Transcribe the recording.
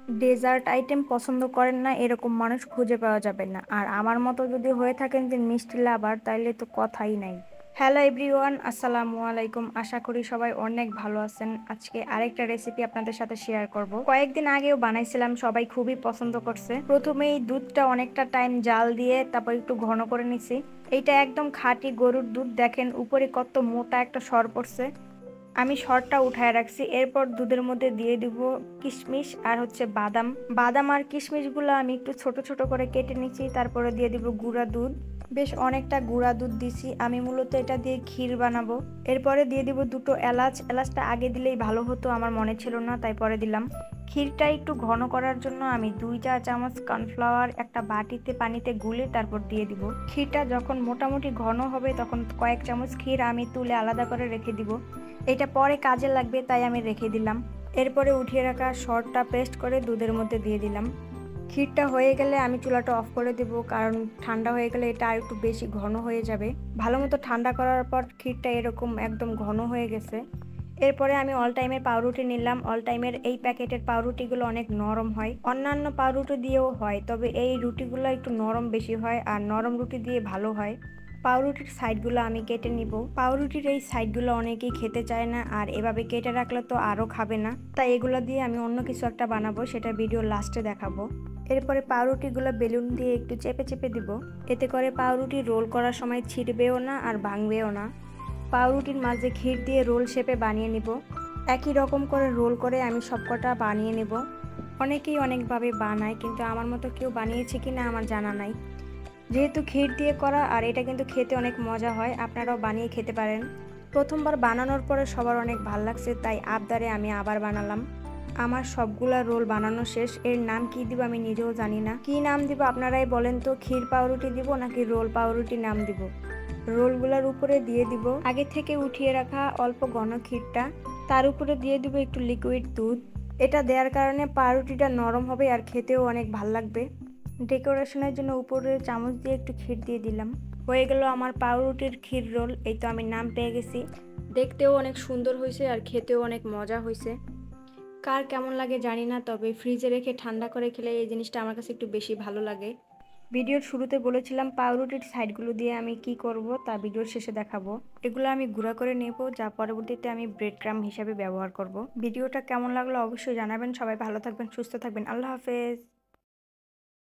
Dessert item পছন্দ করেন না এরকম মানুষ খুঁজে পাওয়া যাবে না। আর আমার মতো যদি হয়ে থাকেন যে মিষ্টি লাভার, তাইলে তো কথাই নাই। হ্যালো এভরিওয়ান, আসসালামু আলাইকুম। আশা করি সবাই অনেক ভালো আছেন। আজকে আরেকটা রেসিপি আপনাদের সাথে শেয়ার করব। কয়েকদিন আগেও বানাইছিলাম, সবাই খুবই পছন্দ করছে। প্রথমেই দুধটা অনেকটা টাইম জাল দিয়ে তারপর একটু ঘন করে নিছি। এইটা একদম খাঁটি গরুর দুধ, দেখেন উপরে কত মোটা একটা সর পড়ছে। আমি সরটা উঠায় রাখছি। এরপর দুধের মধ্যে দিয়ে দিব কিশমিশ আর বাদাম। বাদাম আর কিশমিশগুলো আমি একটু ছোট ছোট করে কেটে নিচ্ছি। তারপরে দিয়ে দিব গুঁড়া দুধ। বেশ অনেকটা গুঁড়া দুধ দিছি। আমি মূলত এটা দিয়ে ক্ষীর বানাবো। এরপরে দিয়ে দিব দুটো এলাচ। এলাচটা আগে দিলেই ভালো হতো, আমার মনে ছিল না, তাই পরে দিলাম। ক্ষীরটা একটু ঘন করার জন্য আমি 2 চা চামচ কর্নফ্লাওয়ার একটা বাটিতে পানিতে গুলে তারপর দিয়ে দিব। ক্ষীরটা যখন মোটামুটি ঘন হবে তখন কয়েক চামচ ক্ষীর আমি তুলে আলাদা করে রেখে দিব। এটা পরে কাজে লাগবে, তাই আমি রেখে দিলাম। এরপরে উঠিয়ে রাখা সরটা পেস্ট করে দুধের মধ্যে দিয়ে দিলাম। ক্ষীরটা হয়ে গেলে আমি চুলাটা অফ করে দেব, কারণ ঠান্ডা হয়ে গেলে এটা আর একটু বেশি ঘন হয়ে যাবে। ভালো মতো ঠান্ডা করার পর ক্ষীরটা এরকম একদম ঘন হয়ে গেছে। এরপরে আমি অল টাইমের পাউরুটি নিলাম। অল টাইমের এই প্যাকেটের পাউরুটিগুলো অনেক নরম হয়, অন্যান্য পাউরুটি দিয়েও হয়, তবে এই রুটিগুলো একটু নরম বেশি হয়, আর নরম রুটি দিয়ে ভালো হয়। পাউরুটির সাইডগুলো আমি কেটে নিব। পাউরুটির এই সাইডগুলো অনেকেই খেতে চায় না, আর এভাবে কেটে রাখলে তো আরও খাবে না, তাই এগুলো দিয়ে আমি অন্য কিছু একটা বানাবো, সেটা ভিডিও লাস্টে দেখাবো। এরপরে পাউরুটিগুলো বেলুন দিয়ে একটু চেপে চেপে দিব। এতে করে পাউরুটি রোল করার সময় ছিঁড়বেও না আর ভাঙবেও না। পাউরুটির মাঝে ক্ষীর দিয়ে রোল শেপে বানিয়ে নিব। একই রকম করে রোল করে আমি সবকটা বানিয়ে নেব। অনেকেই অনেকভাবে বানায়, কিন্তু আমার মতো কেউ বানিয়েছে কিনা আমার জানা নাই। যেহেতু ক্ষীর দিয়ে করা, আর এটা কিন্তু খেতে অনেক মজা হয়, আপনারাও বানিয়ে খেতে পারেন। প্রথমবার বানানোর পরে সবার অনেক ভাল লাগছে, তাই আবদারে আমি আবার বানালাম। আমার সবগুলা রোল বানানো শেষ। এর নাম কি দিব আমি নিজেও জানি না। কি নাম দিব আপনারাই বলেন তো, ক্ষীর পাউরুটি দিব নাকি রোল পাউরুটি নাম দিব? রোলগুলোর উপরে দিয়ে দিব আগে থেকে উঠিয়ে রাখা অল্প ঘন ক্ষীরটা। তার উপরে দিয়ে দিব একটু লিকুইড দুধ। এটা দেওয়ার কারণে পাউরুটিটা নরম হবে আর খেতেও অনেক ভাল লাগবে। ডেকোরেশনের জন্য উপরে চামচ দিয়ে একটু ক্ষীর দিয়ে দিলাম। হয়ে গেল আমার পাউরুটির ক্ষীর রোল। এই তো আমি নাম পেয়ে গেছি। দেখতেও অনেক সুন্দর হয়েছে আর খেতেও অনেক মজা হয়েছে। কার কেমন লাগে জানি না, তবে ফ্রিজে রেখে ঠান্ডা করে খেলে এই জিনিসটা আমার কাছে একটু বেশি ভালো লাগে। ভিডিওর শুরুতে বলেছিলাম পাউরুটির সাইডগুলো দিয়ে আমি কি করব, তা ভিডিওর শেষে দেখাবো। এগুলো আমি গুঁড়া করে নেব, যা পরবর্তীতে আমি ব্রেড ক্রাম্ব হিসাবে ব্যবহার করব। ভিডিওটা কেমন লাগলো অবশ্যই জানাবেন। সবাই ভালো থাকবেন, সুস্থ থাকবেন। আল্লাহ হাফেজ।